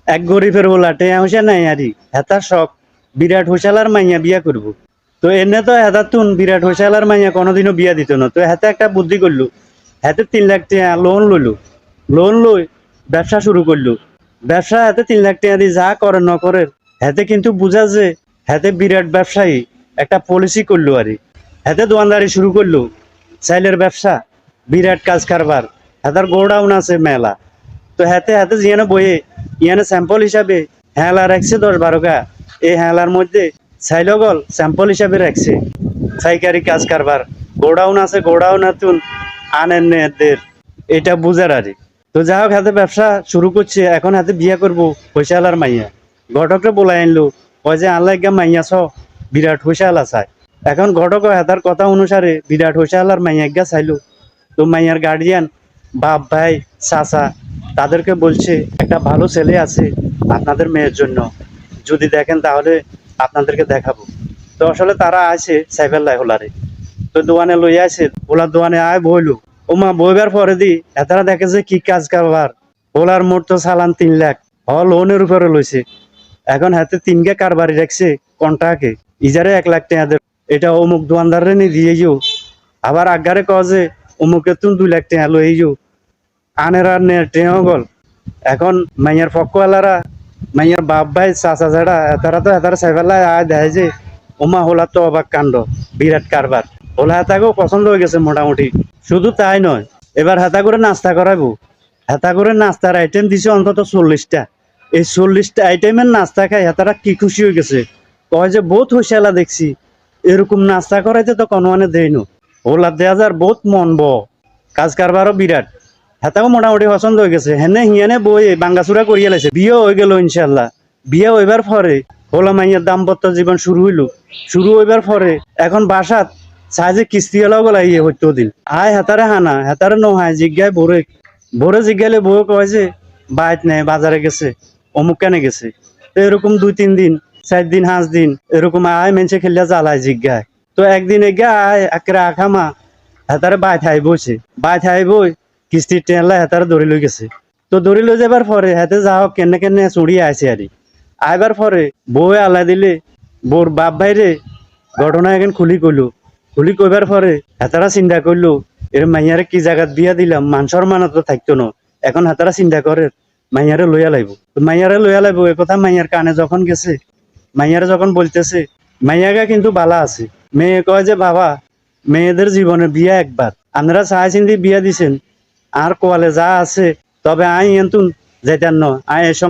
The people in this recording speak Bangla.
এক গরিবের ওলা টেয়া হইসা নাই আরি হেতার শখ বিরাট হোসালার মাইয়া বিয়া করব। তো এনে তো হেতার তুন বিরাট হোসালার মাইয়া কোনোদিনও বিয়া দিত না। তো হেতে একটা বুদ্ধি করলো, হেতে 3 লাখ টাকা লোন লইলো, লোন লই ব্যবসা শুরু করলো। ব্যবসা হেতে 3 লাখ টাকা দিয়ে যা করে ন করে হেতে কিন্তু বুঝা যে হেতে বিরাট ব্যবসায়ী একটা পলিসি করলো আরে। হেতে দোয়ানদারি শুরু করলো, চাইলের ব্যবসা, বিরাট কাজ কারবার। হেতার গোডাউন আছে মেলা। তো হাতে হাতে জিয়ানো বইয়ে ইয়ানে স্যাম্পল হিসাবে হেলা রাখছে 10-12 গা। এই হেলার মধ্যে ছাইলগল স্যাম্পল হিসাবে রাখছে পাইকারি কাজ কারবার। গোডাউন আছে, গোডাউন আতুন আনেন নেদের, এটা বুঝার আরে। তো যাই হোক হাতে ব্যবসা শুরু করছে, এখন হাতে বিয়া করবো হইসালার মাইয়া। ঘটককে বলাই আনলো, কয় যে আল্লাহ গা মাইয়া ছ বিরাট হইসালা চায়। এখন ঘটক হাতার কথা অনুসারে বিরাট হইসালার মাইয়া গা চাইলো। তো মাইয়ার গার্ডিয়ান বাপ ভাই চাচা তাদেরকে বলছে একটা ভালো ছেলে আছে আপনাদের মেয়ের জন্য, যদি দেখেন তাহলে আপনাদেরকে দেখাবো। তো আসলে তারা আছে সাইফেল্লাই হোলারে। তো দোয়ানে লই আছে, ওলার দোয়ানে আয় বইলু। ওমা বইবার পরে দি এতারা দেখে যে কি কাজ কারবার। ওলার মোট তো চালান 3 লাখ, লোনের উপরে লইছে। এখন হাতে 3 গে কারবারি রাখছে কন্টাকে, ইজারে 1 লাখ টাকা দেব। এটা অমুক দোয়ানদারে নি দিয়ে যাও, আবার আগারে ক যে অমুকে তুমি 2 লাখ টাকা লই যাও। আনের আর নে টেও গল। এখন মাইয়ার পক্ষওয়ালারা, মাইয়ার বাপ ভাই চাচা যারা তারা তো এতারা সাইফেল্লাই আয় দেয় যে ওমা হোলা তো অবাক কাণ্ড, বিরাট কারবার। হোলা হেতাকেও পছন্দ হয়ে গেছে মোটামুটি। শুধু তাই নয়, এবার হেতা করে নাস্তা করাবো। হেতা করে নাস্তার আইটেম দিছে অন্তত 40টা। এই 40টা আইটেমের নাস্তা খাই হেতারা কি খুশি হয়ে গেছে, কয় যে বহুত হইসালা দেখছি, এরকম নাস্তা করাইতে তো কোনো মানে দেয় না। হোলা দেয়া যার বহুত মন কাজ কারবারও বিরাট। হেতাও মোটামুটি পছন্দ হয়ে গেছে। হেনে হিয়ানে বই বাঙ্গাচুরা করিয়া লাইছে, বিয়ে হয়ে গেল ইনশাল্লাহ। বিয়ে হইবার পরে হোলা মাইয়ার দাম্পত্য জীবন শুরু হইল। শুরু হইবার পরে এখন বাসাত সাহায্যে কিস্তি এলাও গলা ইয়ে হইতো দিন আয় হেতারে হানা হেতারে নহায় জিজ্ঞায় ভোরে ভোরে জিজ্ঞাইলে বউ কয় যে বাইত নেই বাজারে গেছে, অমুক কেনে গেছে। তো এরকম 2-3 দিন 4 দিন 5 দিন এরকম আয় মেনছে খেলিয়া জ্বালায় জিজ্ঞায়। তো একদিন এগিয়া আয় একেরা আখামা হেতারে বাইত হাই বইছে, বাইত হাই বই কিস্তির টেনলা হেতারে ধরে লই গেছে। তো ধরে লই যাবার পরে হেতে যা হোক কেনে কেনে চড়িয়ে আইছে আরি। আইবার পরে বউয়ে আল্লাহ দিলে বউর বাপ ভাইরে ঘটনা এখন খুলি কইলো। খুলি কইবার পরে হেতারা চিন্তা করলো এর মাইয়ারে কি জায়গাত বিয়া দিলাম, মান সম্মান তো থাকতো না। এখন হেতারা চিন্তা করে মাইয়ারে লইয়া লাইব। মাইয়ারে লইয়া লাইব এ কথা মাইয়ার কানে যখন গেছে, মাইয়ারে যখন বলতেছে, মাইয়াগা কিন্তু বালা আছে। মেয়ে কয় যে বাবা, মেয়েদের জীবনে বিয়া একবার, আপনারা চাই চিন্তি বিয়া দিছেন, আর কোয়ালে যা আছে তবে আই এন্তুন যেতেন ন, আই